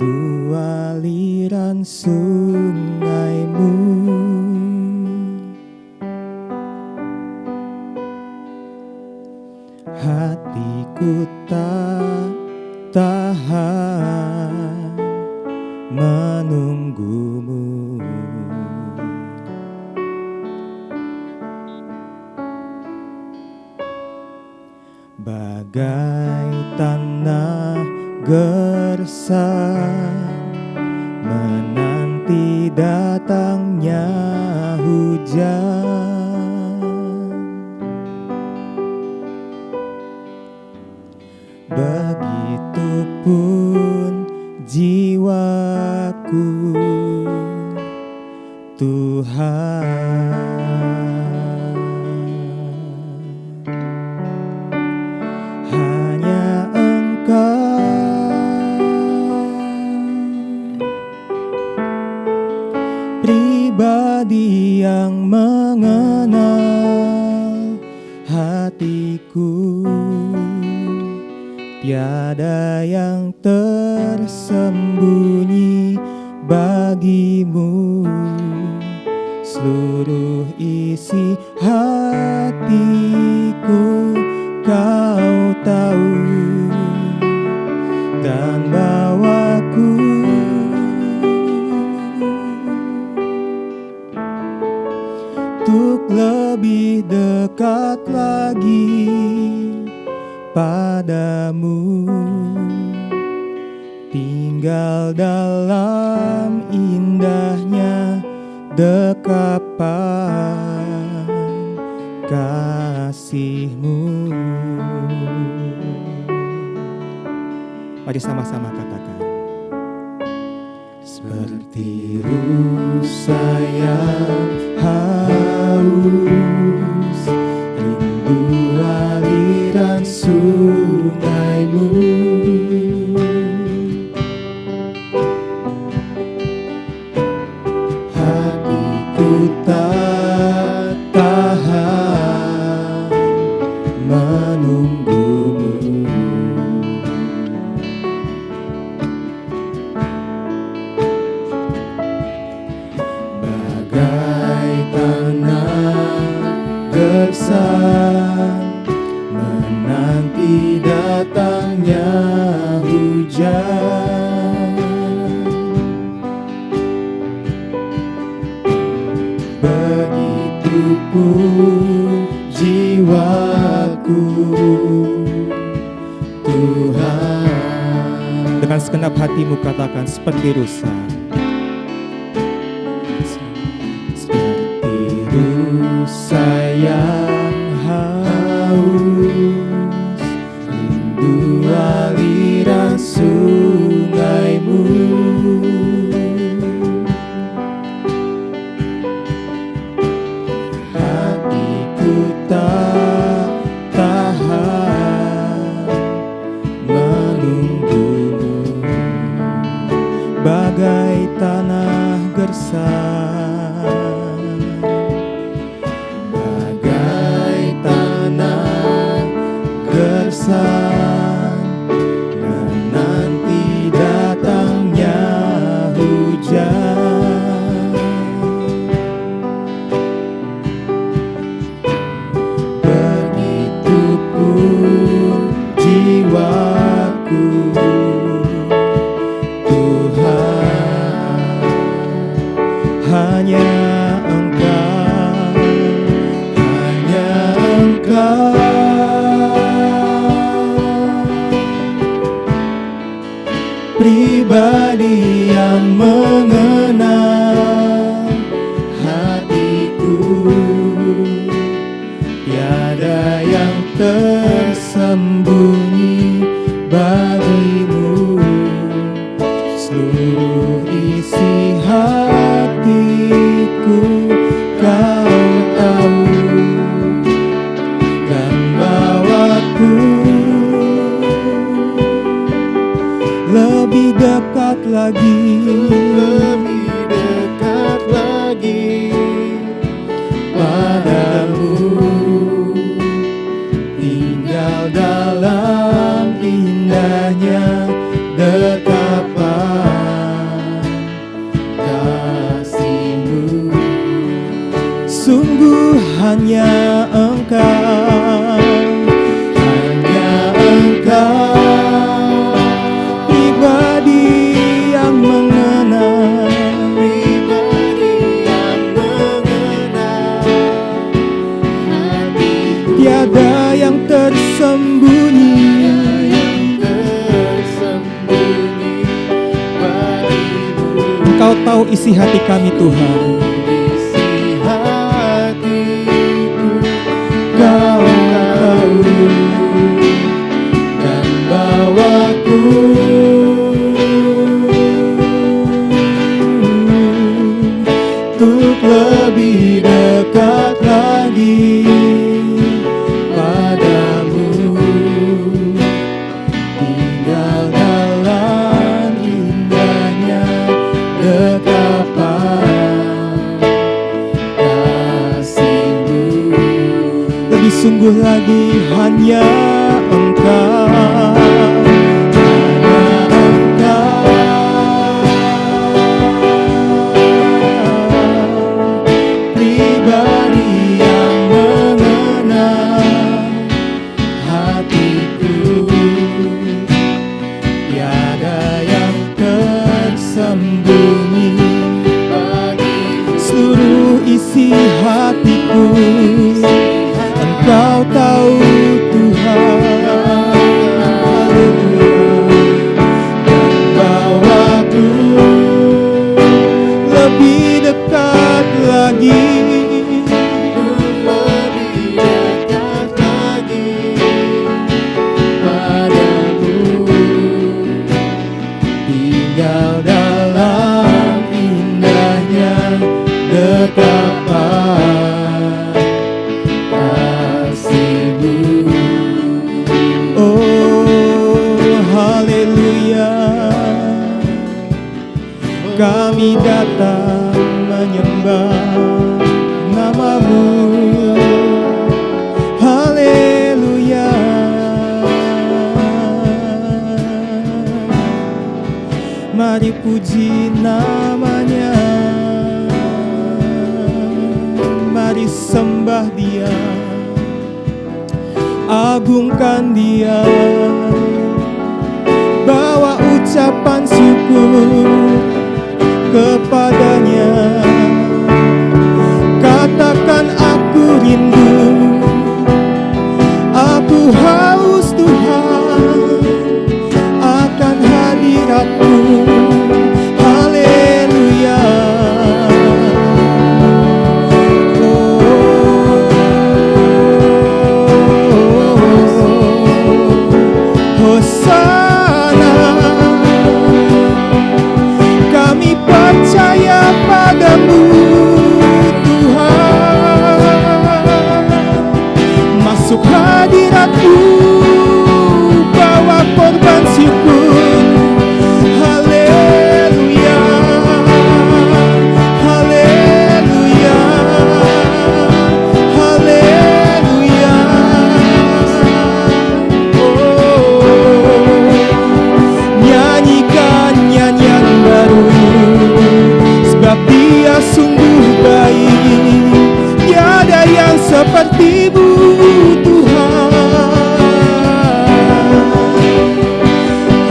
rindu aliran sungaimu. Hatiku tak tahan menunggumu. Bagai tanah gersang menanti datangnya hujan, begitupun jiwaku, Tuhan. Hanya Engkau pribadi yang mengenal hatiku, tiada yang tersembunyi bagimu. Seluruh isi hatiku Kau tahu, dan bawaku untuk lebih dekat lagi padamu, tinggal dalam indahnya dekapan kasih-Mu. Mari sama-sama katakan. Seperti rusa yang haus, rindu aliran sungaimu. Hatiku tak tahan menunggumu. Bagai tanah gersang menanti datangnya hujan, begitupun jiwaku, Tuhan. Dengan segenap hatimu katakan, seperti rusa. Seperti rusa yang haus, rindu aliran sungaimu. Hatiku tak tahan menunggumu. Bagai tanah gersang, bagai tanah gersang menanti datangnya hujan, begitupun jiwaku, Tuhan. Hanya Engkau, hanya Engkau pribadi yang mengenal hatiku, tiada yang tersembunyi bagimu. Seluruh isi hatiku Kau tahu, dan bawaku lebih dekat lagi, lebih dekat lagi padamu, tinggal dalam indahnya dekapan hanya Engkau, hanya Engkau pribadi yang mengenal, tiada yang tersembunyi. Engkau tahu isi hati kami Tuhan. Kau tahu dan bawaku untuk lebih dekat lagi padamu, tinggal dalam indahnya dekapan kasih-Mu. Lebih sungguh lagi hanya Engkau, hanya Engkau pribadi yang mengenal hatiku, tiada yang tersembunyi bagi seluruh isi hatiku. Engkau tahu Tuhan, dan bawaku lebih dekat lagi, lebih dekat lagi padamu, tinggal dalam indahnya dekapan kasih-Mu. Oh haleluya, kami datang menyembah nama-Mu. Haleluya, mari puji namanya, mari sembah Dia, agungkan Dia, bawa ucapan syukur kepadanya. Katakan aku rindu, aku haus Tuhan akan hadirat-Mu. Haleluya, Hosana, kami percaya padamu Tuhan. Masuk hadirat-Mu, bawa korban syukur. Haleluya, haleluya, haleluya. Oh, nyanyikan nyanyian baru, sebab Dia sungguh baik, tiada yang seperti-Mu Tuhan.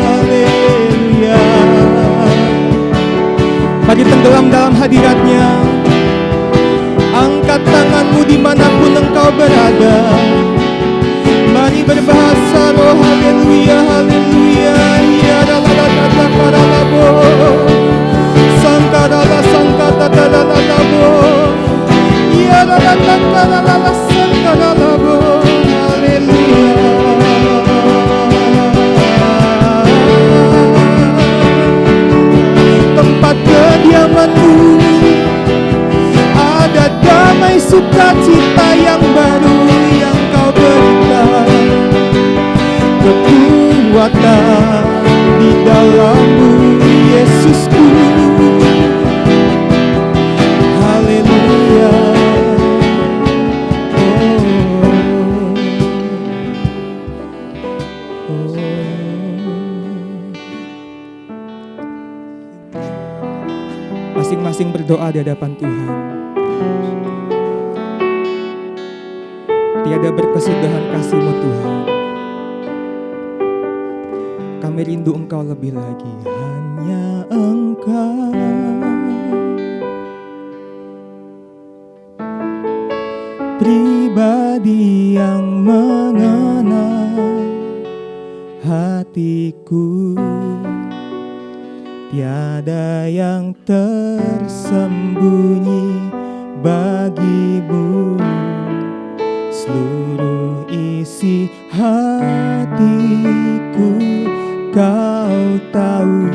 Haleluya, mari tenggelam dalam hadirat-Nya, angkat tanganmu dimanapun engkau berada, mari berbahasa roh. Haleluya, haleluya, ya dalalala paralabo, sangkarala sangkatalalabo, ya dalalala sangkaralabo. Haleluya, tempat kediaman-Mu ada damai sukacita yang baru yang Kau berikan, kekuatan di dalam-Mu Yesusku. Haleluya, masing-masing berdoa di hadapan Tuhan. tiada berkesudahan kasih-Mu Tuhan. Kami rindu Engkau lebih lagi, hanya Engkau. Pribadi yang mengenal hatiku, tiada yang tersembunyi bagimu. Seluruh isi hatiku Kau tahu,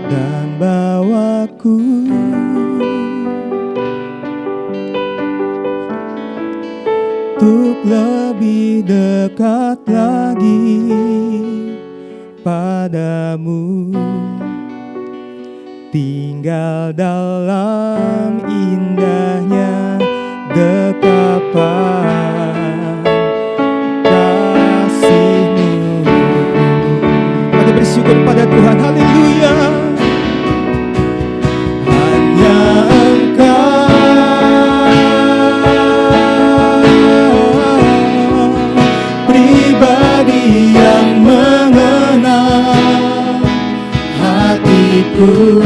dan bawaku untuk lebih dekat lagi padamu, tinggal dalam indahnya dekapan kasih-Mu. Mari bersyukur pada Tuhan, haleluya. Hanya Engkau, pribadi yang mengenal hatiku,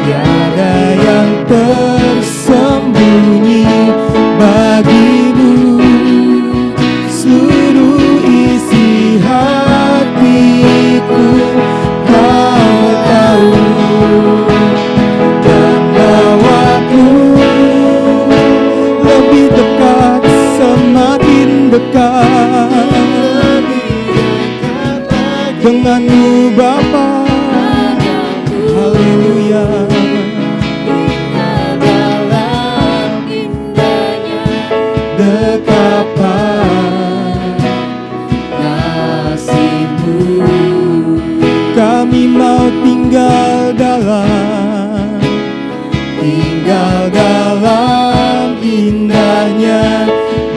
tiada yang tersembunyi bagimu. Seluruh isi hatiku Kau tahu, dan bawaku lebih dekat, semakin dekat dengan-Mu Bapa. Haleluya. Dekapan kasih-Mu, kami mau tinggal dalam indahnya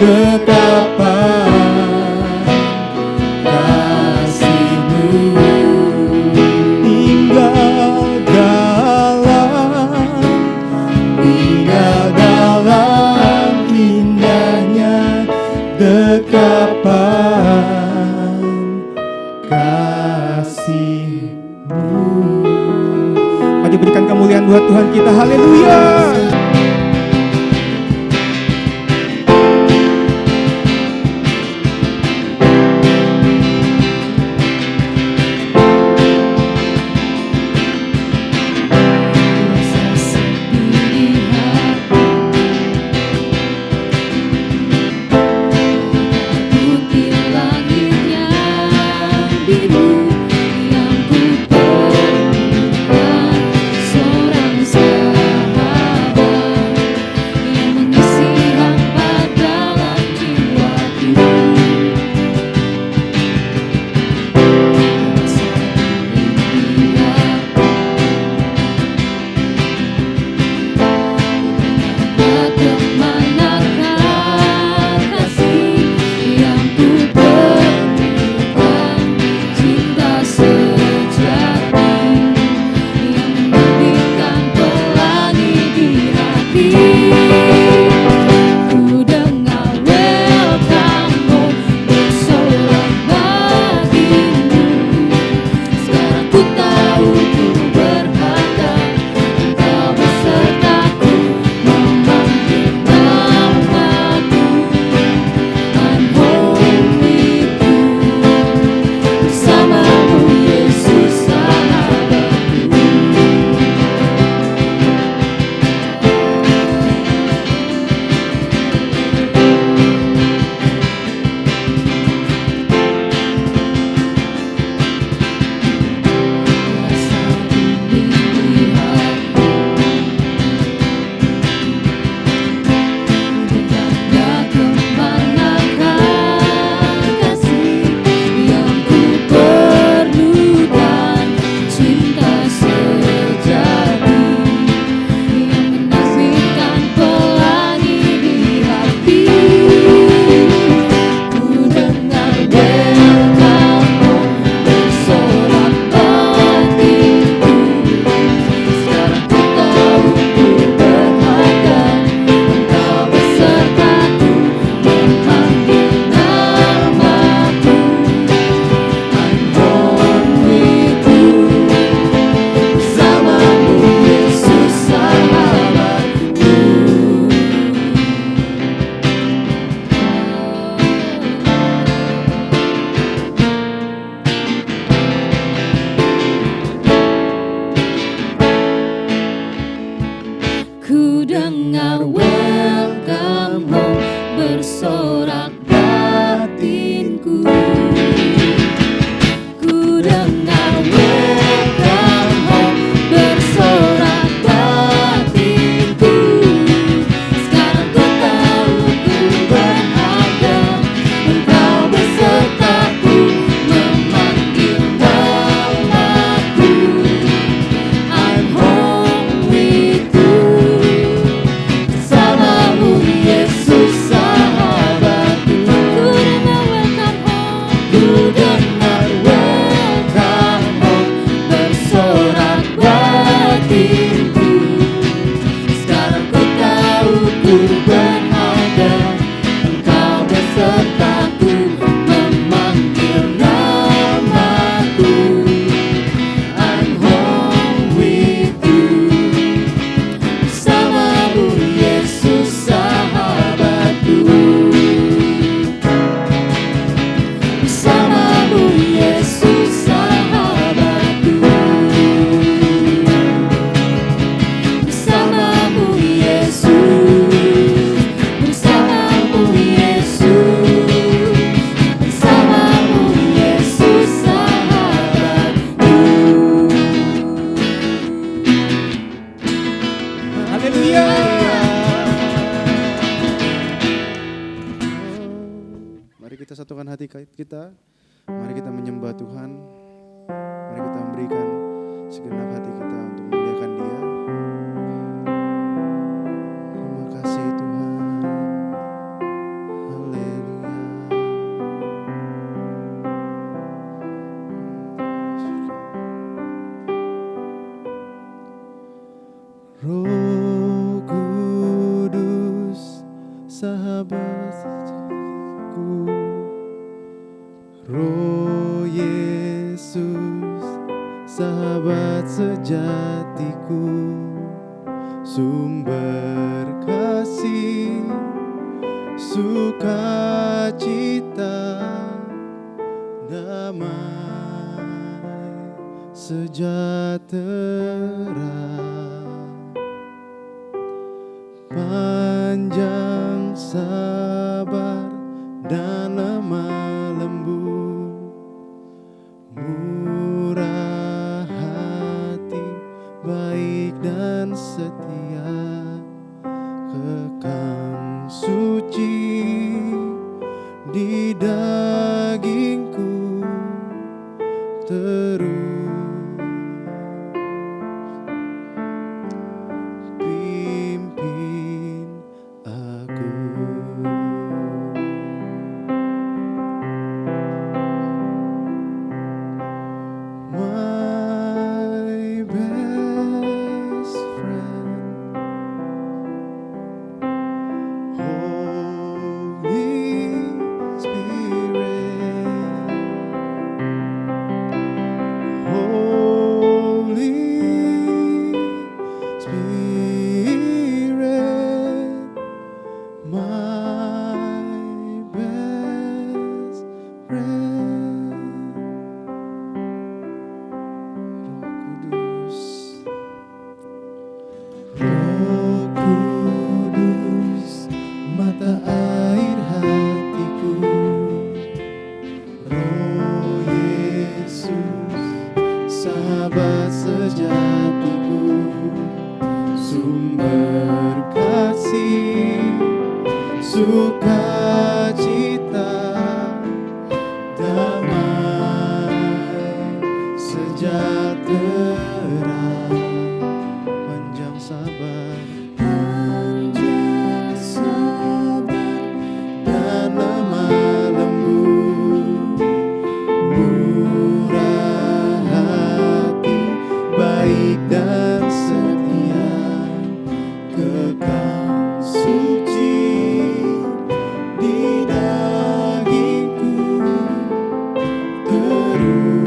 dekapan kasih-Mu, tinggal dalam indahnya dekapan kasih-Mu. Mari berikan kemuliaan buat Tuhan kita, haleluya. Seorang sahabat kita. Mari kita menyembah Tuhan. Mari kita memberikan segenap hati kita untuk memuliakan Dia. Terima kasih Tuhan. Haleluya. Roh Kudus, sahabatku, Roh Yesus, sahabat sejatiku, sumber kasih, sukacita, damai sejahtera, panjang sabar dan lemah lembut, murah hati, baik dan setia, kekang suci di dagingku terus pimpin aku. My best friend, Holy Spirit, Holy Spirit, my best friend. Roh Kudus, mata air hatiku, Roh Yesus, sahabat sejatiku, sumber kasih, sukacita, damai sejahtera, panjang sabar dan lemah lembut, murah hati, baik dan setia, kekal suci di dagingku terus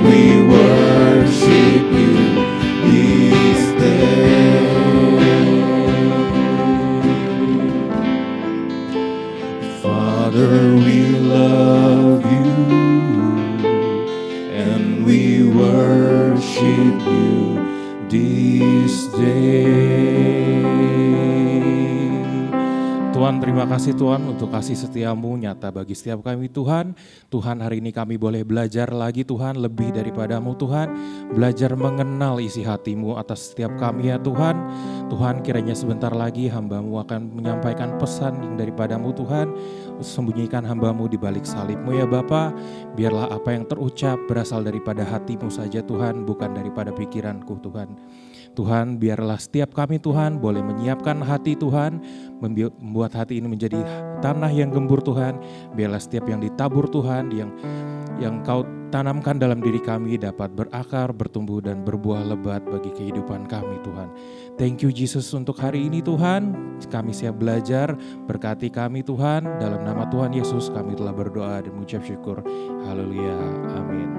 We worship you this day. Tuhan, terima kasih Tuhan untuk kasih setiamu nyata bagi setiap kami Tuhan. Tuhan, hari ini kami boleh belajar lagi Tuhan, lebih daripadamu Tuhan. Belajar mengenal isi hatimu atas setiap kami ya Tuhan. Tuhan, kiranya sebentar lagi hambamu akan menyampaikan pesan yang daripadamu Tuhan. Sembunyikan hambamu di balik salibmu ya Bapa. Biarlah apa yang terucap berasal daripada hatimu saja Tuhan, bukan daripada pikiranku Tuhan. Tuhan, biarlah setiap kami Tuhan boleh menyiapkan hati Tuhan, membuat hati ini menjadi tanah yang gembur Tuhan. Biarlah setiap yang ditabur Tuhan, yang Kau tanamkan dalam diri kami dapat berakar, bertumbuh dan berbuah lebat bagi kehidupan kami Tuhan. Thank you Jesus untuk hari ini Tuhan. Kami siap belajar, berkati kami Tuhan. Dalam nama Tuhan Yesus kami telah berdoa dan mengucap syukur. Haleluya, amin.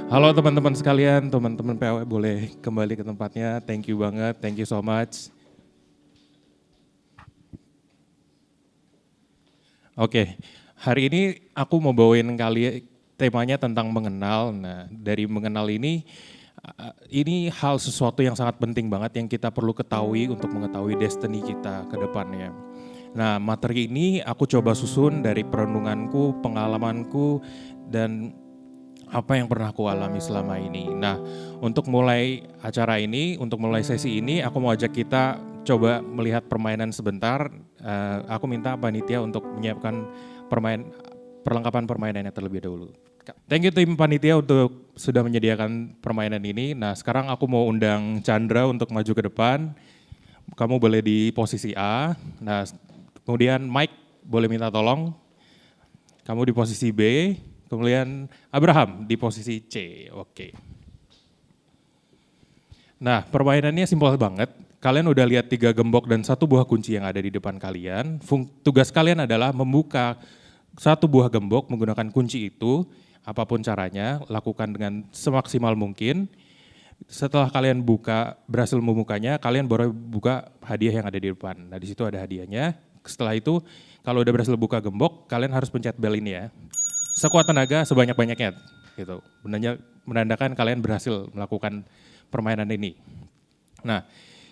Halo teman-teman sekalian, teman-teman PAW boleh kembali ke tempatnya. Thank you banget, thank you so much. Oke, hari ini aku mau bawain temanya tentang mengenal. Nah, dari mengenal ini hal sesuatu yang sangat penting banget yang kita perlu ketahui untuk mengetahui destiny kita ke depannya. Nah, materi ini aku coba susun dari perenunganku, pengalamanku, dan apa yang pernah aku alami selama ini. Nah, untuk mulai acara ini, untuk mulai sesi ini, aku mau ajak kita coba melihat permainan sebentar. Aku minta panitia untuk menyiapkan perlengkapan permainannya terlebih dahulu. Thank you tim panitia untuk sudah menyediakan permainan ini. Nah, sekarang aku mau undang Chandra untuk maju ke depan. Kamu boleh di posisi A. Nah, kemudian Mike boleh minta tolong. Kamu di posisi B. Kemudian Abraham di posisi C, oke. Nah, permainannya simpel banget. Kalian udah lihat 3 gembok dan 1 buah kunci yang ada di depan kalian. Tugas kalian adalah membuka 1 buah gembok menggunakan kunci itu. Apapun caranya, lakukan dengan semaksimal mungkin. Setelah kalian berhasil membukanya, kalian baru buka hadiah yang ada di depan. Nah, di situ ada hadiahnya. Setelah itu, kalau udah berhasil buka gembok, kalian harus pencet bel ini ya. Sekuat tenaga sebanyak-banyaknya gitu. Menandakan kalian berhasil melakukan permainan ini. Nah,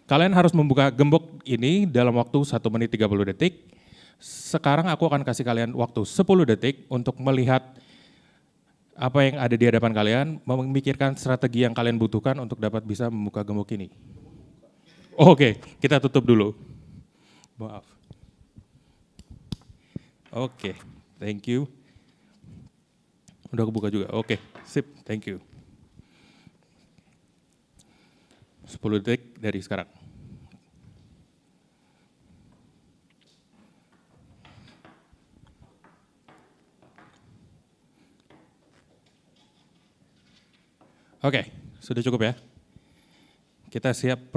kalian harus membuka gembok ini dalam waktu 1 menit 30 detik. Sekarang aku akan kasih kalian waktu 10 detik untuk melihat apa yang ada di hadapan kalian, memikirkan strategi yang kalian butuhkan untuk dapat bisa membuka gembok ini. Oke, kita tutup dulu. Maaf. Oke, thank you. Udah kebuka juga, oke, sip, thank you. 10 detik dari sekarang. Oke, sudah cukup ya. Kita siap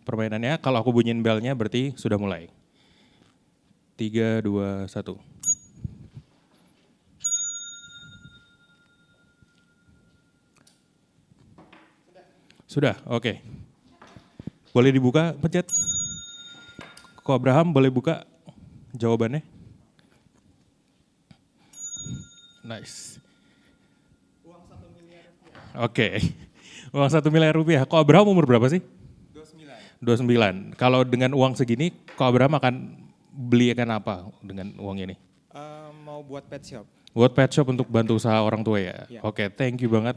permainannya, kalau aku bunyiin belnya berarti sudah mulai. 3, 2, 1. Sudah, oke. Boleh dibuka, pencet. Ko Abraham boleh buka jawabannya. Nice. Uang 1 miliar rupiah. Oke, uang 1 miliar rupiah. Ko Abraham umur berapa sih? 29. Kalau dengan uang segini, Ko Abraham akan belikan apa dengan uang ini? Mau buat pet shop. Buat pet shop untuk bantu usaha orang tua ya? Ya. Oke, thank you banget.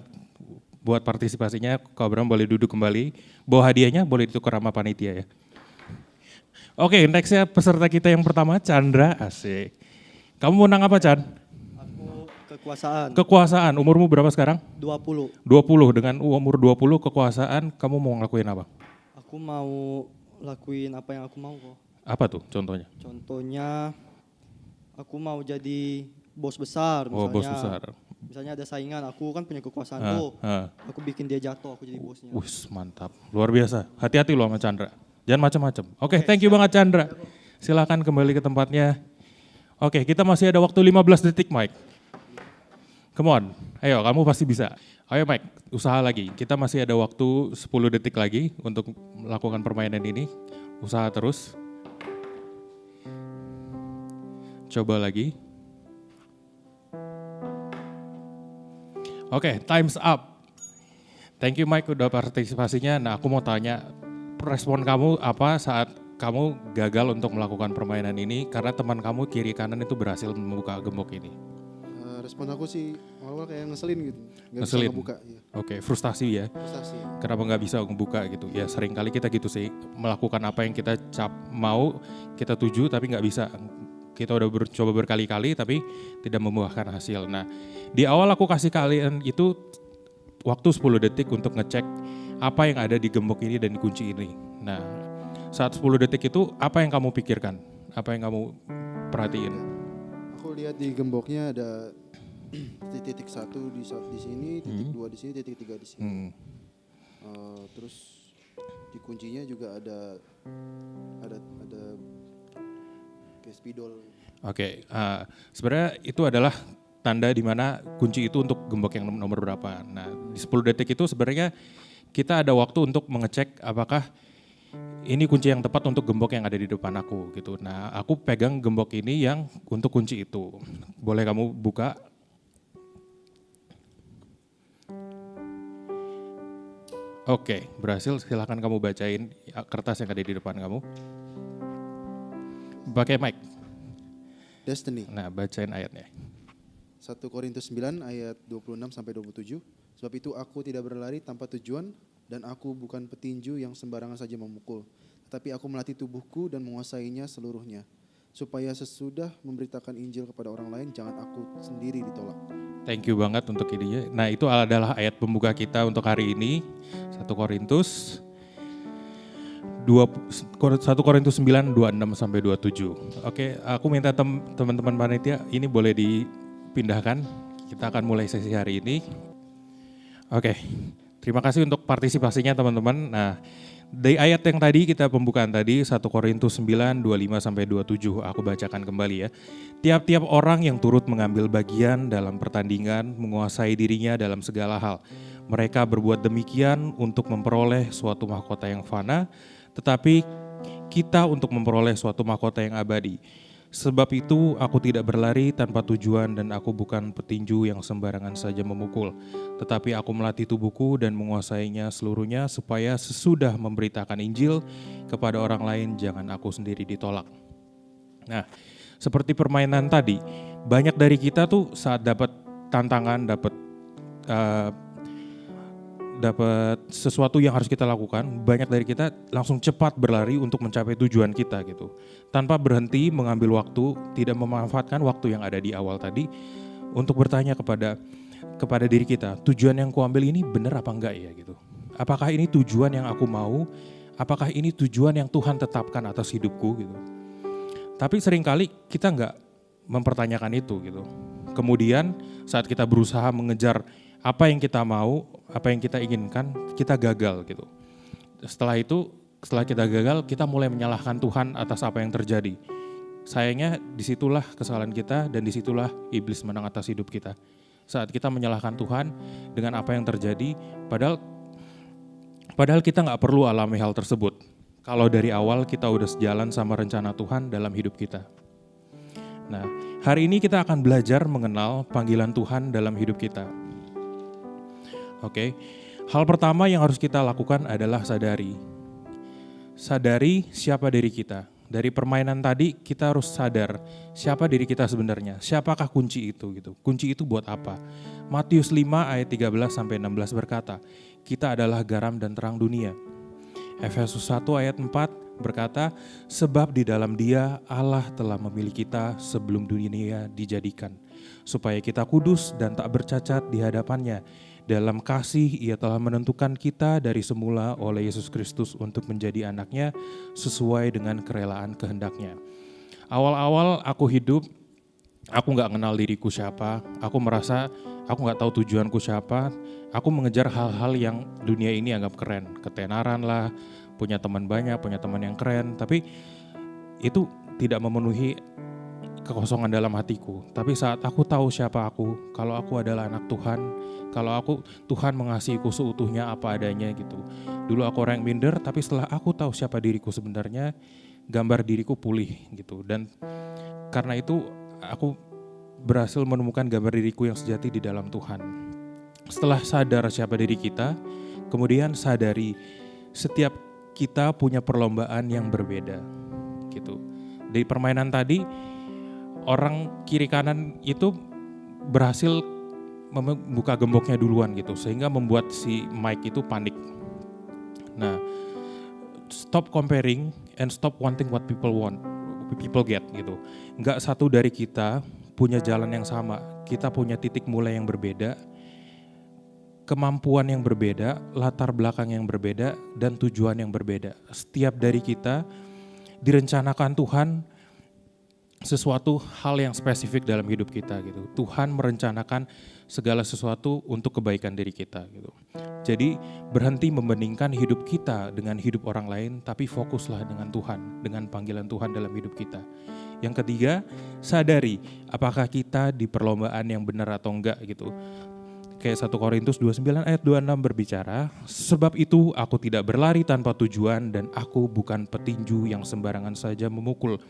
Buat partisipasinya, Kak Abraham boleh duduk kembali. Bawa hadiahnya boleh ditukar sama panitia ya. Oke, nextnya peserta kita yang pertama, Chandra. Asik. Kamu menang apa, Chan? Aku kekuasaan. Kekuasaan. Umurmu berapa sekarang? 20. 20. Dengan umur 20 kekuasaan, kamu mau ngelakuin apa? Aku mau lakuin apa yang aku mau kok. Apa tuh contohnya? Contohnya aku mau jadi bos besar misalnya. Oh, bos besar. Misalnya ada saingan, aku kan punya kekuasaan tuh. Aku bikin dia jatuh, aku jadi bosnya. Wih, mantap. Luar biasa. Hati-hati loh sama Chandra. Jangan macam-macam. Oke, thank you banget Chandra. Silakan kembali ke tempatnya. Oke, kita masih ada waktu 15 detik, Mike. Come on. Ayo, kamu pasti bisa. Ayo Mike, usaha lagi. Kita masih ada waktu 10 detik lagi untuk melakukan permainan ini. Usaha terus. Coba lagi. Oke, time's up. Thank you Mike udah partisipasinya. Nah, aku mau tanya respon kamu apa saat kamu gagal untuk melakukan permainan ini karena teman kamu kiri kanan itu berhasil membuka gembok ini? Respon aku sih awal kayak ngeselin gitu, nggak bisa Ngeselin? ngebuka. Ya. Oke, frustasi ya. Frustasi. Kenapa nggak bisa ngebuka gitu? Ya sering kali kita gitu sih, melakukan apa yang kita mau, kita tuju tapi nggak bisa. Kita udah coba berkali-kali tapi tidak membuahkan hasil. Nah, di awal aku kasih kalian itu waktu 10 detik untuk ngecek apa yang ada di gembok ini dan di kunci ini. Nah, saat 10 detik itu apa yang kamu pikirkan? Apa yang kamu perhatiin? Aku lihat di gemboknya ada titik 1 di sini, titik 2 di sini, titik 3 di sini. Terus di kuncinya juga ada kayak spidol. Oke, sebenarnya itu adalah tanda di mana kunci itu untuk gembok yang nomor berapa. Nah, di 10 detik itu sebenarnya kita ada waktu untuk mengecek apakah ini kunci yang tepat untuk gembok yang ada di depan aku gitu. Nah, aku pegang gembok ini yang untuk kunci itu. Boleh kamu buka? Oke, berhasil. Silakan kamu bacain kertas yang ada di depan kamu. Pakai mic. Destiny. Nah, bacain ayatnya. 1 Korintus 9 ayat 26 sampai 27. Sebab itu aku tidak berlari tanpa tujuan dan aku bukan petinju yang sembarangan saja memukul, tetapi aku melatih tubuhku dan menguasainya seluruhnya, supaya sesudah memberitakan Injil kepada orang lain jangan aku sendiri ditolak. Thank you banget untuk idenya. Nah, itu adalah ayat pembuka kita untuk hari ini. 1 Korintus 9, 26 sampai 27. Oke, aku minta teman-teman panitia ini boleh dipindahkan. Kita akan mulai sesi hari ini. Oke, terima kasih untuk partisipasinya teman-teman. Nah, dari ayat yang tadi kita pembukaan tadi 1 Korintus 9, 25 sampai 27. Aku bacakan kembali ya. Tiap-tiap orang yang turut mengambil bagian dalam pertandingan menguasai dirinya dalam segala hal. Mereka berbuat demikian untuk memperoleh suatu mahkota yang fana, tetapi kita untuk memperoleh suatu mahkota yang abadi. Sebab itu aku tidak berlari tanpa tujuan dan aku bukan petinju yang sembarangan saja memukul. Tetapi aku melatih tubuhku dan menguasainya seluruhnya supaya sesudah memberitakan Injil kepada orang lain jangan aku sendiri ditolak. Nah, seperti permainan tadi, banyak dari kita tuh saat dapat tantangan, dapat sesuatu yang harus kita lakukan, banyak dari kita langsung cepat berlari untuk mencapai tujuan kita gitu. Tanpa berhenti mengambil waktu, tidak memanfaatkan waktu yang ada di awal tadi untuk bertanya kepada diri kita, tujuan yang kuambil ini benar apa enggak ya gitu. Apakah ini tujuan yang aku mau? Apakah ini tujuan yang Tuhan tetapkan atas hidupku gitu. Tapi seringkali kita enggak mempertanyakan itu gitu. Kemudian saat kita berusaha mengejar apa yang kita mau, apa yang kita inginkan, kita gagal gitu. Setelah kita gagal, kita mulai menyalahkan Tuhan atas apa yang terjadi. Sayangnya disitulah kesalahan kita dan disitulah iblis menang atas hidup kita. Saat kita menyalahkan Tuhan dengan apa yang terjadi, padahal kita gak perlu alami hal tersebut. Kalau dari awal kita udah sejalan sama rencana Tuhan dalam hidup kita. Nah, hari ini kita akan belajar mengenal panggilan Tuhan dalam hidup kita. Oke, hal pertama yang harus kita lakukan adalah sadari siapa diri kita. Dari permainan tadi kita harus sadar siapa diri kita sebenarnya, siapakah kunci itu gitu. Kunci itu buat apa? Matius 5 ayat 13 sampai 16 berkata, kita adalah garam dan terang dunia. Efesus 1 ayat 4 berkata, sebab di dalam Dia Allah telah memilih kita sebelum dunia dijadikan, supaya kita kudus dan tak bercacat di hadapan-Nya. Dalam kasih Ia telah menentukan kita dari semula oleh Yesus Kristus untuk menjadi anak-Nya sesuai dengan kerelaan kehendak-Nya. Awal-awal aku hidup, aku gak kenal diriku siapa, aku merasa aku gak tahu tujuanku siapa, aku mengejar hal-hal yang dunia ini anggap keren, ketenaran lah, punya teman banyak, punya teman yang keren, tapi itu tidak memenuhi kekosongan dalam hatiku. Tapi saat aku tahu siapa aku, kalau aku adalah anak Tuhan, kalau Tuhan mengasihiku seutuhnya apa adanya gitu. Dulu aku orang yang minder, tapi setelah aku tahu siapa diriku sebenarnya, gambar diriku pulih gitu. Dan karena itu aku berhasil menemukan gambar diriku yang sejati di dalam Tuhan. Setelah sadar siapa diri kita, kemudian sadari setiap kita punya perlombaan yang berbeda gitu. Dari permainan tadi, orang kiri kanan itu berhasil membuka gemboknya duluan gitu, sehingga membuat si Mike itu panik. Nah, stop comparing and stop wanting what people get gitu. Nggak satu dari kita punya jalan yang sama, kita punya titik mulai yang berbeda, kemampuan yang berbeda, latar belakang yang berbeda, dan tujuan yang berbeda. Setiap dari kita direncanakan Tuhan sesuatu hal yang spesifik dalam hidup kita gitu. Tuhan merencanakan segala sesuatu untuk kebaikan diri kita gitu. Jadi berhenti membandingkan hidup kita dengan hidup orang lain, tapi fokuslah dengan Tuhan, dengan panggilan Tuhan dalam hidup kita. Yang ketiga, sadari apakah kita di perlombaan yang benar atau enggak gitu. Kayak 1 Korintus 29 ayat 26 berbicara, sebab itu aku tidak berlari tanpa tujuan dan aku bukan petinju yang sembarangan saja memukul.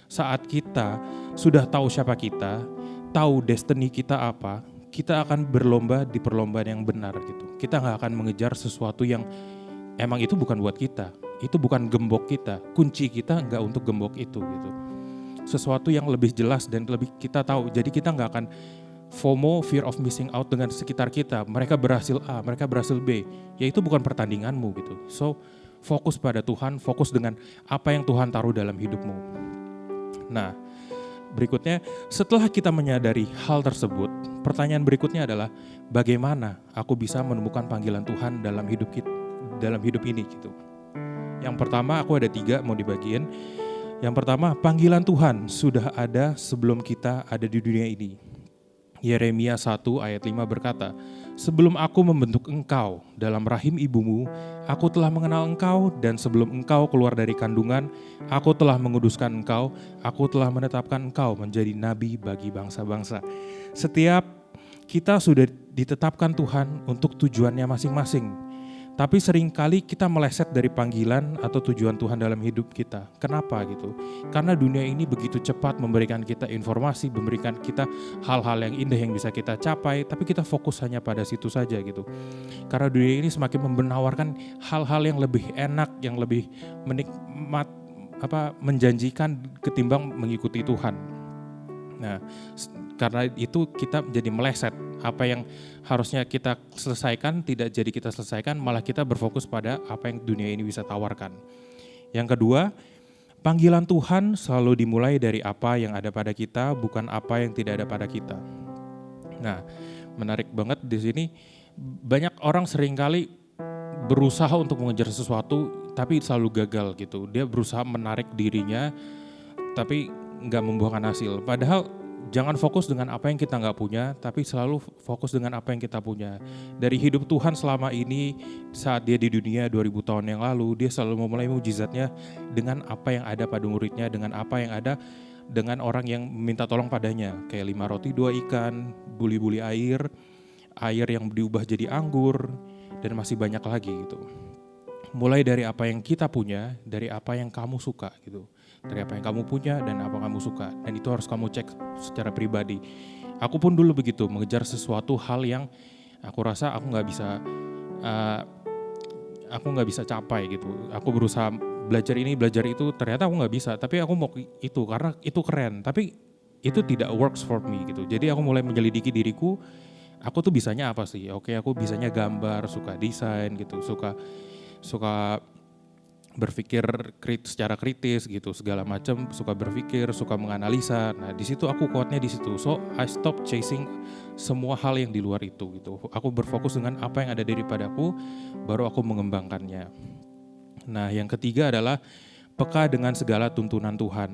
Saat kita sudah tahu siapa kita, tahu destiny kita apa, kita akan berlomba di perlombaan yang benar gitu. Kita gak akan mengejar sesuatu yang emang itu bukan buat kita. Itu bukan gembok kita, kunci kita gak untuk gembok itu gitu. Sesuatu yang lebih jelas dan lebih kita tahu. Jadi kita gak akan FOMO, fear of missing out dengan sekitar kita. Mereka berhasil A, mereka berhasil B. Ya itu bukan pertandinganmu gitu. So fokus pada Tuhan, fokus dengan apa yang Tuhan taruh dalam hidupmu. Nah, berikutnya setelah kita menyadari hal tersebut, pertanyaan berikutnya adalah bagaimana aku bisa menemukan panggilan Tuhan dalam hidup ini gitu. Yang pertama aku ada 3 mau dibagiin. Yang pertama, panggilan Tuhan sudah ada sebelum kita ada di dunia ini. Yeremia 1 ayat 5 berkata, sebelum aku membentuk engkau dalam rahim ibumu, aku telah mengenal engkau, dan sebelum engkau keluar dari kandungan, aku telah menguduskan engkau, aku telah menetapkan engkau menjadi nabi bagi bangsa-bangsa. Setiap kita sudah ditetapkan Tuhan untuk tujuannya masing-masing. Tapi seringkali kita meleset dari panggilan atau tujuan Tuhan dalam hidup kita. Kenapa gitu? Karena dunia ini begitu cepat memberikan kita informasi, memberikan kita hal-hal yang indah yang bisa kita capai, tapi kita fokus hanya pada situ saja gitu. Karena dunia ini semakin menawarkan hal-hal yang lebih enak, yang lebih menjanjikan ketimbang mengikuti Tuhan. Nah, karena itu kita jadi meleset. Apa yang harusnya kita selesaikan tidak jadi kita selesaikan, malah kita berfokus pada apa yang dunia ini bisa tawarkan. Yang kedua, panggilan Tuhan selalu dimulai dari apa yang ada pada kita, bukan apa yang tidak ada pada kita. Nah, menarik banget di sini, banyak orang seringkali berusaha untuk mengejar sesuatu, tapi selalu gagal gitu. Dia berusaha menarik dirinya, tapi nggak membuahkan hasil. Padahal jangan fokus dengan apa yang kita nggak punya, tapi selalu fokus dengan apa yang kita punya. Dari hidup Tuhan selama ini, saat dia di dunia 2000 tahun yang lalu, dia selalu memulai mujizatnya dengan apa yang ada pada muridnya, dengan apa yang ada dengan orang yang minta tolong padanya. Kayak 5 roti 2 ikan, buli-buli air yang diubah jadi anggur, dan masih banyak lagi gitu. Mulai dari apa yang kita punya, dari apa yang kamu suka gitu. Dari apa yang kamu punya dan apa kamu suka. Dan itu harus kamu cek secara pribadi. Aku pun dulu begitu, mengejar sesuatu hal yang aku rasa aku nggak bisa capai gitu. Aku berusaha belajar ini, belajar itu, ternyata aku nggak bisa. Tapi aku mau itu karena itu keren. Tapi itu tidak works for me gitu. Jadi aku mulai menyelidiki diriku. Aku tuh bisanya apa sih? Oke, aku bisanya gambar, suka desain gitu, suka berpikir secara kritis gitu, segala macam, suka berpikir, suka menganalisa. Nah, di situ aku kuatnya di situ. So, I stop chasing semua hal yang di luar itu gitu. Aku berfokus dengan apa yang ada daripadaku, baru aku mengembangkannya. Nah, yang ketiga adalah peka dengan segala tuntunan Tuhan.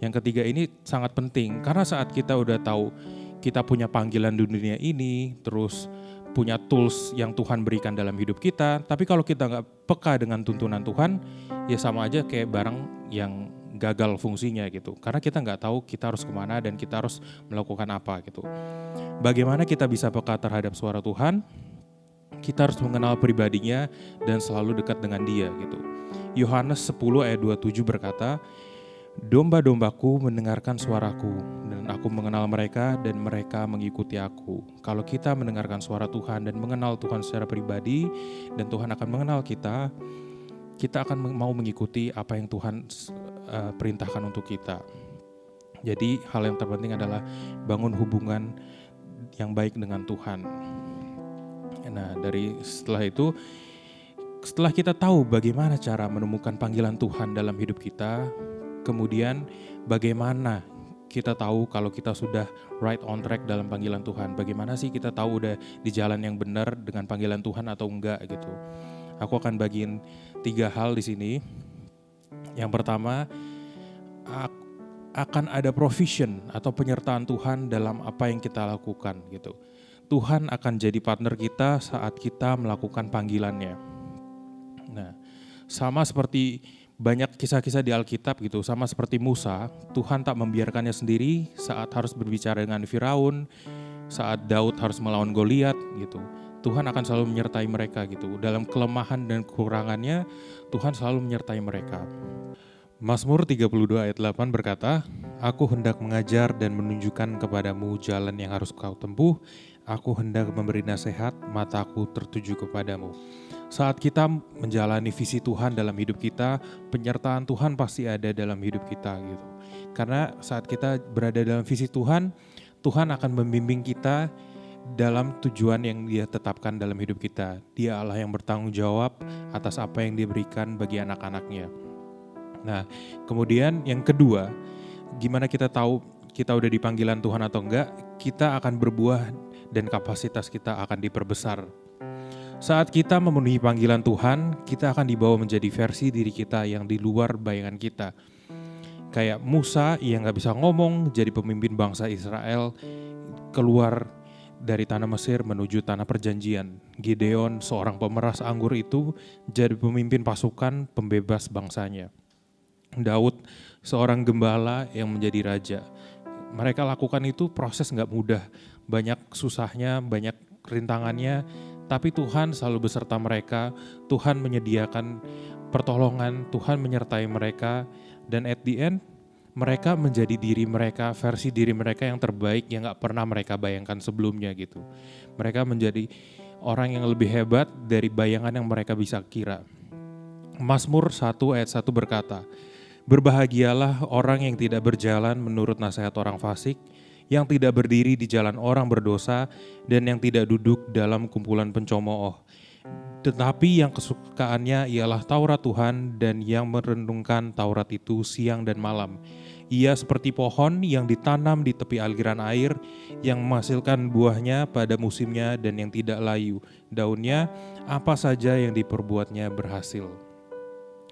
Yang ketiga ini sangat penting karena saat kita udah tahu kita punya panggilan di dunia ini, terus punya tools yang Tuhan berikan dalam hidup kita, tapi kalau kita nggak peka dengan tuntunan Tuhan, ya sama aja kayak barang yang gagal fungsinya gitu. Karena kita nggak tahu kita harus kemana dan kita harus melakukan apa gitu. Bagaimana kita bisa peka terhadap suara Tuhan? Kita harus mengenal pribadinya dan selalu dekat dengan Dia gitu. Yohanes 10 ayat 27 berkata, domba-dombaku mendengarkan suaraku, dan aku mengenal mereka dan mereka mengikuti aku. Kalau kita mendengarkan suara Tuhan dan mengenal Tuhan secara pribadi, dan Tuhan akan mengenal kita, kita akan mau mengikuti apa yang Tuhan perintahkan untuk kita. Jadi hal yang terpenting adalah bangun hubungan yang baik dengan Tuhan. Nah, setelah kita tahu bagaimana cara menemukan panggilan Tuhan dalam hidup kita, kemudian bagaimana kita tahu kalau kita sudah right on track dalam panggilan Tuhan. Bagaimana sih kita tahu udah di jalan yang benar dengan panggilan Tuhan atau enggak gitu. Aku akan bagiin 3 hal di sini. Yang pertama, akan ada provision atau penyertaan Tuhan dalam apa yang kita lakukan gitu. Tuhan akan jadi partner kita saat kita melakukan panggilannya. Nah, sama seperti banyak kisah-kisah di Alkitab gitu, sama seperti Musa, Tuhan tak membiarkannya sendiri saat harus berbicara dengan Firaun, saat Daud harus melawan Goliat gitu. Tuhan akan selalu menyertai mereka gitu. Dalam kelemahan dan kekurangannya, Tuhan selalu menyertai mereka. Mazmur 32 ayat 8 berkata, "Aku hendak mengajar dan menunjukkan kepadamu jalan yang harus kau tempuh. Aku hendak memberi nasihat, mataku tertuju kepadamu." Saat kita menjalani visi Tuhan dalam hidup kita, penyertaan Tuhan pasti ada dalam hidup kita gitu. Karena saat kita berada dalam visi Tuhan, Tuhan akan membimbing kita dalam tujuan yang Dia tetapkan dalam hidup kita. Dia Allah yang bertanggung jawab atas apa yang Dia berikan bagi anak-anaknya. Nah, kemudian yang kedua, gimana kita tahu kita udah di panggilan Tuhan atau enggak? Kita akan berbuah dan kapasitas kita akan diperbesar. Saat kita memenuhi panggilan Tuhan, kita akan dibawa menjadi versi diri kita yang di luar bayangan kita. Kayak Musa yang gak bisa ngomong, jadi pemimpin bangsa Israel, keluar dari tanah Mesir menuju tanah perjanjian. Gideon, seorang pemeras anggur itu, jadi pemimpin pasukan pembebas bangsanya. Daud, seorang gembala yang menjadi raja. Mereka lakukan itu proses gak mudah, banyak susahnya, banyak rintangannya, tapi Tuhan selalu beserta mereka. Tuhan menyediakan pertolongan, Tuhan menyertai mereka, dan at the end mereka menjadi diri mereka, versi diri mereka yang terbaik yang gak pernah mereka bayangkan sebelumnya gitu. Mereka menjadi orang yang lebih hebat dari bayangan yang mereka bisa kira. Mazmur 1 ayat 1 berkata, "Berbahagialah orang yang tidak berjalan menurut nasihat orang fasik, yang tidak berdiri di jalan orang berdosa, dan yang tidak duduk dalam kumpulan pencemooh. Tetapi yang kesukaannya ialah Taurat Tuhan, dan yang merenungkan Taurat itu siang dan malam. Ia seperti pohon yang ditanam di tepi aliran air, yang menghasilkan buahnya pada musimnya dan yang tidak layu. Daunnya, apa saja yang diperbuatnya berhasil."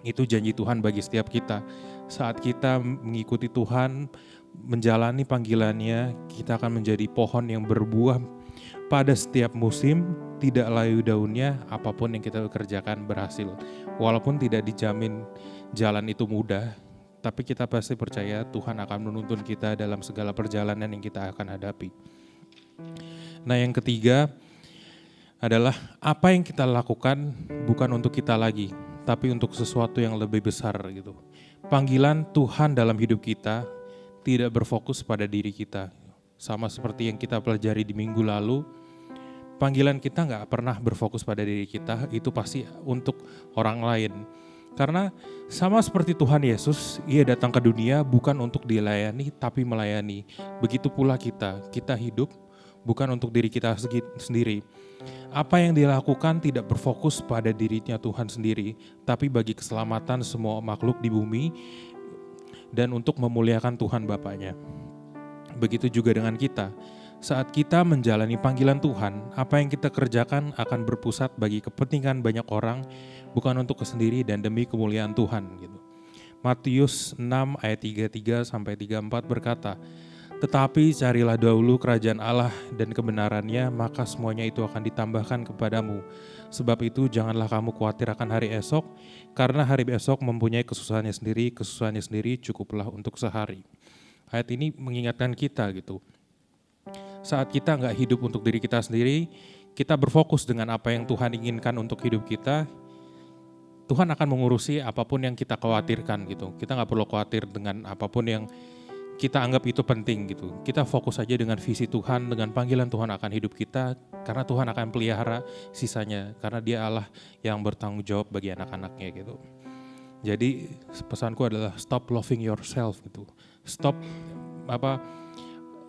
Itu janji Tuhan bagi setiap kita. Saat kita mengikuti Tuhan, menjalani panggilannya, kita akan menjadi pohon yang berbuah pada setiap musim, tidak layu daunnya, apapun yang kita kerjakan berhasil. Walaupun tidak dijamin jalan itu mudah, tapi kita pasti percaya Tuhan akan menuntun kita dalam segala perjalanan yang kita akan hadapi. Nah, yang ketiga adalah apa yang kita lakukan bukan untuk kita lagi, tapi untuk sesuatu yang lebih besar gitu. Panggilan Tuhan dalam hidup kita tidak berfokus pada diri kita. Sama seperti yang kita pelajari di minggu lalu, panggilan kita gak pernah berfokus pada diri kita, itu pasti untuk orang lain. Karena sama seperti Tuhan Yesus, Ia datang ke dunia bukan untuk dilayani, tapi melayani. Begitu pula kita hidup bukan untuk diri kita sendiri. Apa yang dilakukan tidak berfokus pada dirinya Tuhan sendiri, tapi bagi keselamatan semua makhluk di bumi, dan untuk memuliakan Tuhan Bapanya. Begitu juga dengan kita. Saat kita menjalani panggilan Tuhan, apa yang kita kerjakan akan berpusat bagi kepentingan banyak orang, bukan untuk sendiri dan demi kemuliaan Tuhan. Gitu. Matius 6 ayat 33-34 berkata, "Tetapi carilah dahulu kerajaan Allah dan kebenarannya, maka semuanya itu akan ditambahkan kepadamu. Sebab itu janganlah kamu khawatir akan hari esok, karena hari esok mempunyai kesusahannya sendiri cukuplah untuk sehari." Ayat ini mengingatkan kita gitu. Saat kita gak hidup untuk diri kita sendiri, kita berfokus dengan apa yang Tuhan inginkan untuk hidup kita, Tuhan akan mengurusi apapun yang kita khawatirkan gitu. Kita gak perlu khawatir dengan apapun yang kita anggap itu penting gitu. Kita fokus aja dengan visi Tuhan, dengan panggilan Tuhan akan hidup kita, karena Tuhan akan pelihara sisanya, karena Dia Allah yang bertanggung jawab bagi anak-anaknya gitu. Jadi pesanku adalah stop loving yourself gitu. Stop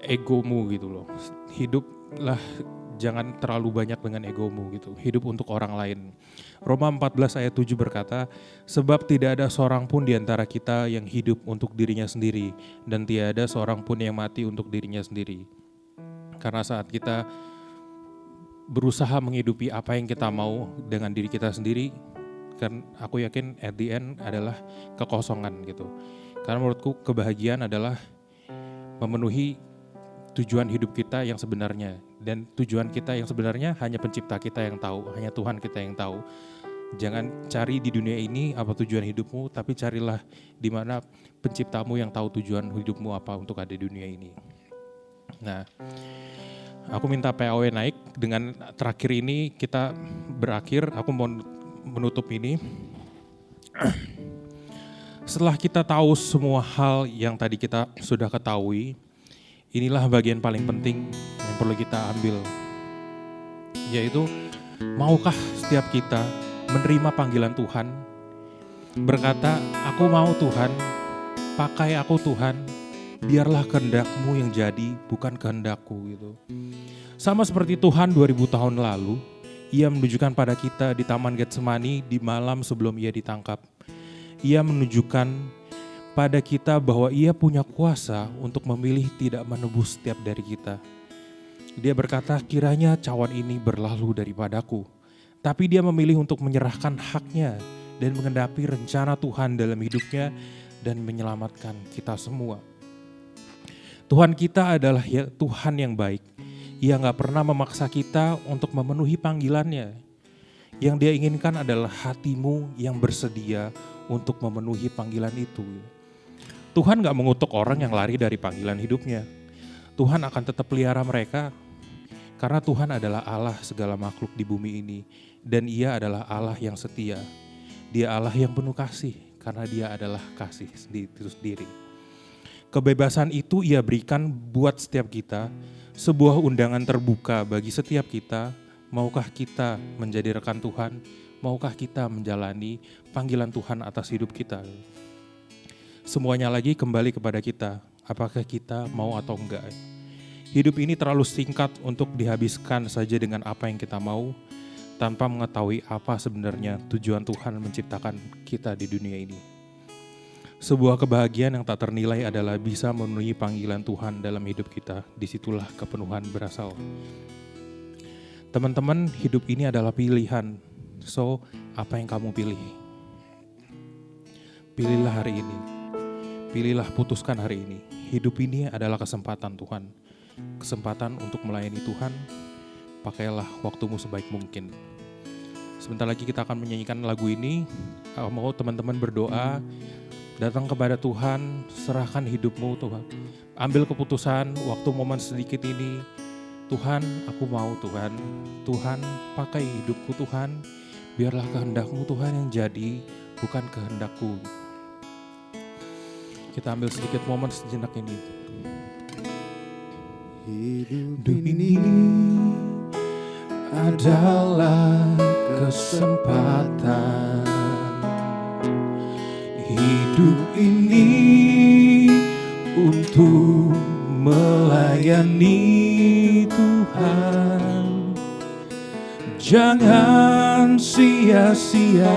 egomu gitu loh. Hiduplah jangan terlalu banyak dengan egomu gitu. Hidup untuk orang lain. Roma 14 ayat 7 berkata, sebab tidak ada seorang pun di antara kita yang hidup untuk dirinya sendiri dan tiada seorang pun yang mati untuk dirinya sendiri. Karena saat kita berusaha menghidupi apa yang kita mau dengan diri kita sendiri, kan aku yakin at the end adalah kekosongan gitu. Karena menurutku kebahagiaan adalah memenuhi tujuan hidup kita yang sebenarnya. Dan tujuan kita yang sebenarnya hanya pencipta kita yang tahu, hanya Tuhan kita yang tahu. Jangan cari di dunia ini apa tujuan hidupmu, tapi carilah di mana penciptamu yang tahu tujuan hidupmu apa untuk ada di dunia ini. Nah, aku minta PAW naik. Dengan terakhir ini kita berakhir, aku mau menutup ini. Setelah kita tahu semua hal yang tadi kita sudah ketahui, inilah bagian paling penting yang perlu kita ambil, yaitu maukah setiap kita menerima panggilan Tuhan, berkata, aku mau Tuhan, pakai aku Tuhan, biarlah kehendak-Mu yang jadi, bukan kehendakku gitu. Sama seperti Tuhan 2000 tahun lalu, Ia menunjukkan pada kita di Taman Getsemani di malam sebelum Ia ditangkap. Ia menunjukkan pada kita bahwa Ia punya kuasa untuk memilih tidak menebus setiap dari kita. Dia berkata, kiranya cawan ini berlalu daripadaku. Tapi Dia memilih untuk menyerahkan haknya dan mengendapi rencana Tuhan dalam hidupnya dan menyelamatkan kita semua. Tuhan kita adalah Tuhan yang baik. Ia gak pernah memaksa kita untuk memenuhi panggilannya. Yang Dia inginkan adalah hatimu yang bersedia untuk memenuhi panggilan itu. Tuhan gak mengutuk orang yang lari dari panggilan hidupnya. Tuhan akan tetap pelihara mereka karena Tuhan adalah Allah segala makhluk di bumi ini. Dan Ia adalah Allah yang setia. Dia Allah yang penuh kasih karena Dia adalah kasih itu sendiri. Kebebasan itu Ia berikan buat setiap kita, sebuah undangan terbuka bagi setiap kita. Maukah kita menjadi rekan Tuhan? Maukah kita menjalani panggilan Tuhan atas hidup kita? Semuanya lagi kembali kepada kita, apakah kita mau atau enggak. Hidup ini terlalu singkat untuk dihabiskan saja dengan apa yang kita mau, tanpa mengetahui apa sebenarnya tujuan Tuhan menciptakan kita di dunia ini. Sebuah kebahagiaan yang tak ternilai adalah bisa memenuhi panggilan Tuhan dalam hidup kita. Disitulah kepenuhan berasal. Teman-teman, hidup ini adalah pilihan. So, apa yang kamu pilih? Pilihlah hari ini. Pilihlah, putuskan hari ini. Hidup ini adalah kesempatan Tuhan. Kesempatan untuk melayani Tuhan. Pakailah waktumu sebaik mungkin. Sebentar lagi kita akan menyanyikan lagu ini. Aku mau teman-teman berdoa. Datang kepada Tuhan, serahkan hidupmu Tuhan. Ambil keputusan waktu momen sedikit ini. Tuhan, aku mau Tuhan. Tuhan, pakai hidupku Tuhan. Biarlah kehendak-Mu Tuhan yang jadi, bukan kehendakku. Kita ambil sedikit momen sejenak ini. Hidup ini adalah kesempatan. Hidup ini untuk melayani Tuhan. Jangan sia-siakan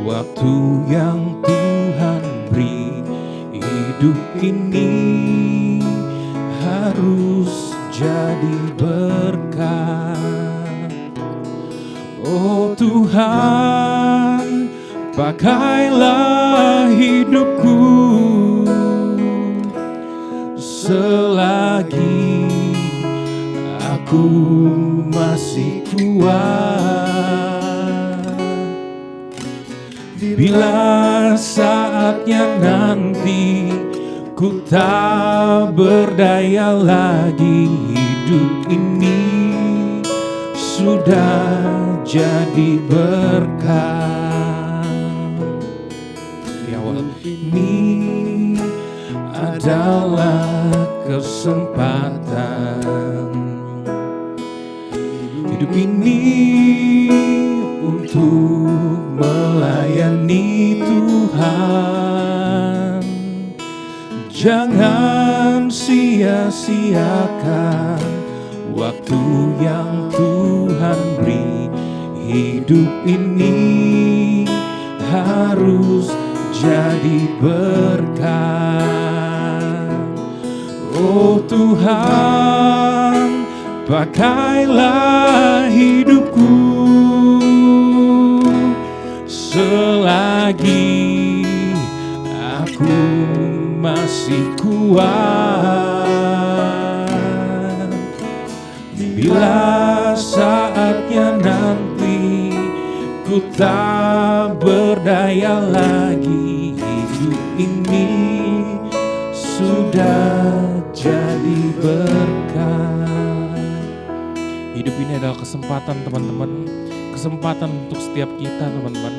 waktu yang Tuhan beri. Hidup ini harus jadi berkat. Oh Tuhan, pakailah hidupku selagi aku masih kuat. Bila saatnya nanti ku tak berdaya lagi, hidup ini sudah jadi berkat. Ini adalah kesempatan. Hidup ini untuk untuk melayani Tuhan. Jangan sia-siakan waktu yang Tuhan beri. Hidup ini harus jadi berkat. Oh Tuhan, pakailah hidupku selagi aku masih kuat. Bila saatnya nanti ku tak berdaya lagi, hidup ini sudah jadi berkat. Hidup ini adalah kesempatan teman-teman, kesempatan untuk setiap kita teman-teman,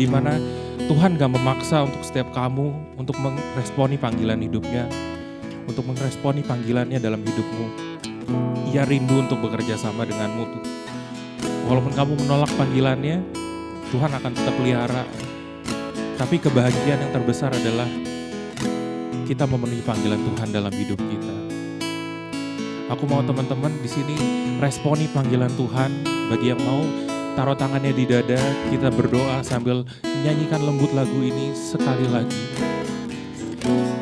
di mana Tuhan gak memaksa untuk setiap kamu untuk meresponi panggilan hidupnya, untuk meresponi panggilannya dalam hidupmu. Ia rindu untuk bekerja sama denganmu. Walaupun kamu menolak panggilannya, Tuhan akan tetap pelihara. Tapi kebahagiaan yang terbesar adalah kita memenuhi panggilan Tuhan dalam hidup kita. Aku mau teman-teman di sini responi panggilan Tuhan. Bagi yang mau, taruh tangannya di dada, kita berdoa sambil menyanyikan lembut lagu ini sekali lagi.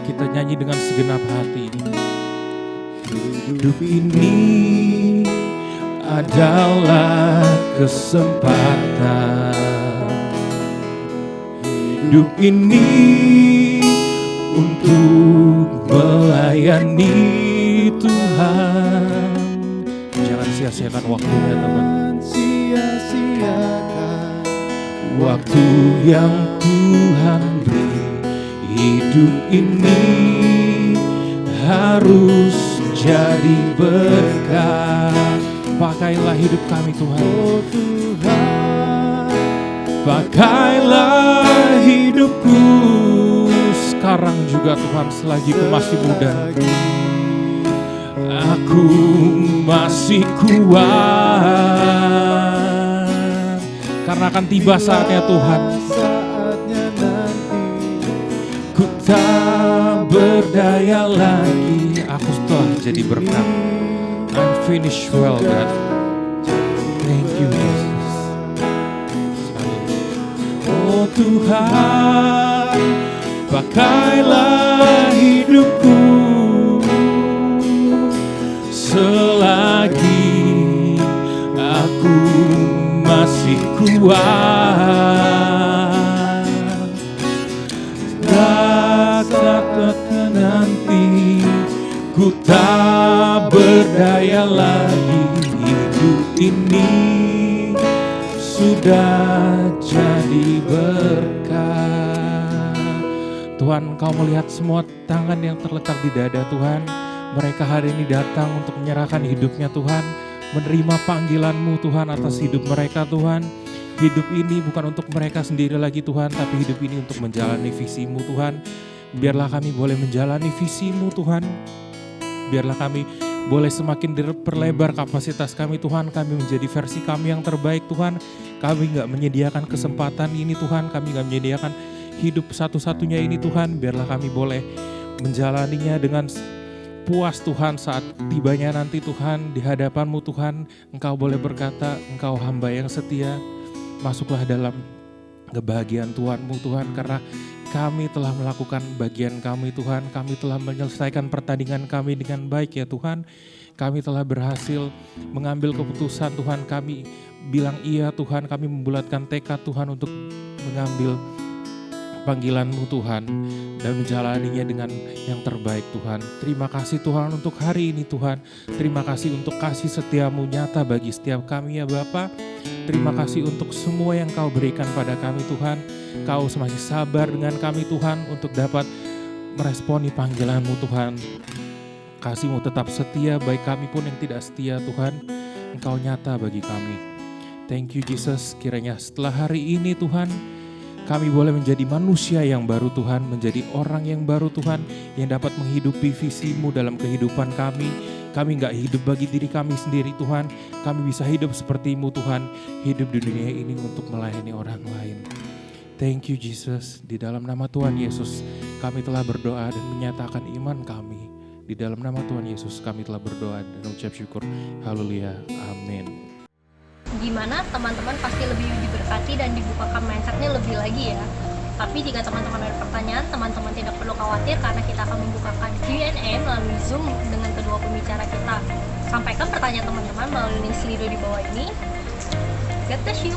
Kita nyanyi dengan segenap hati. Hidup ini adalah kesempatan. Hidup ini untuk melayani Tuhan. Jangan sia-siakan waktunya teman. Sia-siakan Waktu yang Tuhan beri. Hidup ini harus jadi berkat. Pakailah hidup kami Tuhan. Oh Tuhan, Pakailah hidupku sekarang juga Tuhan, selagi ku masih muda. Aku masih kuat, karena akan tiba saatnya Tuhan. saatnya nanti Ku tak berdaya lagi, aku telah jadi berkat. I'm finished well God. Thank you Jesus. Oh Tuhan, pakailah hidupku selagi aku masih kuat. Saat-saatnya nanti ku tak berdaya lagi, hidup ini sudah jadi berkat. Tuhan, Kau melihat semua tangan yang terletak di dada Tuhan. Mereka hari ini datang untuk menyerahkan hidupnya Tuhan, menerima panggilan-Mu Tuhan atas hidup mereka Tuhan. Hidup ini bukan untuk mereka sendiri lagi Tuhan, tapi hidup ini untuk menjalani visi-Mu Tuhan. Biarlah kami boleh menjalani visi-Mu Tuhan. Biarlah kami boleh semakin diperlebar kapasitas kami Tuhan. Kami menjadi versi kami yang terbaik Tuhan. Kami gak menyediakan kesempatan ini Tuhan. Kami gak menyediakan hidup satu-satunya ini Tuhan. Biarlah kami boleh menjalaninya dengan puas Tuhan saat tibanya nanti Tuhan di hadapan-Mu Tuhan. Engkau boleh berkata, Engkau hamba yang setia. Masuklah dalam kebahagiaan Tuhan-Mu Tuhan, karena kami telah melakukan bagian kami Tuhan. Kami telah menyelesaikan pertandingan kami dengan baik ya Tuhan. Kami telah berhasil mengambil keputusan Tuhan. Kami bilang iya Tuhan. Kami membulatkan tekad Tuhan untuk mengambil panggilan-Mu Tuhan dan menjalaninya dengan yang terbaik Tuhan. Terima kasih Tuhan untuk hari ini Tuhan. Terima kasih untuk kasih setia-Mu nyata bagi setiap kami ya Bapa. Terima kasih untuk semua yang Kau berikan pada kami Tuhan. Kau masih sabar dengan kami Tuhan untuk dapat meresponi panggilan-Mu Tuhan. Kasih-Mu tetap setia, baik kami pun yang tidak setia Tuhan. Engkau nyata bagi kami. Thank you Jesus, kiranya setelah hari ini Tuhan, kami boleh menjadi manusia yang baru Tuhan, menjadi orang yang baru Tuhan, yang dapat menghidupi visi-Mu dalam kehidupan kami, Kami nggak hidup bagi diri kami sendiri Tuhan. Kami bisa hidup seperti-Mu Tuhan. Hidup di dunia ini untuk melayani orang lain. Thank you Jesus. Di dalam nama Tuhan Yesus kami telah berdoa dan menyatakan iman kami. Di dalam nama Tuhan Yesus kami telah berdoa dan ucap syukur. Haleluya. Amin. Gimana teman-teman pasti lebih diberkati dan dibukakan mindsetnya lebih lagi ya. Tapi jika teman-teman ada pertanyaan, teman-teman tidak perlu khawatir karena kita akan membukakan Q&A melalui Zoom dengan kedua pembicara kita. Sampaikan pertanyaan teman-teman melalui link Slido di bawah ini. God bless you.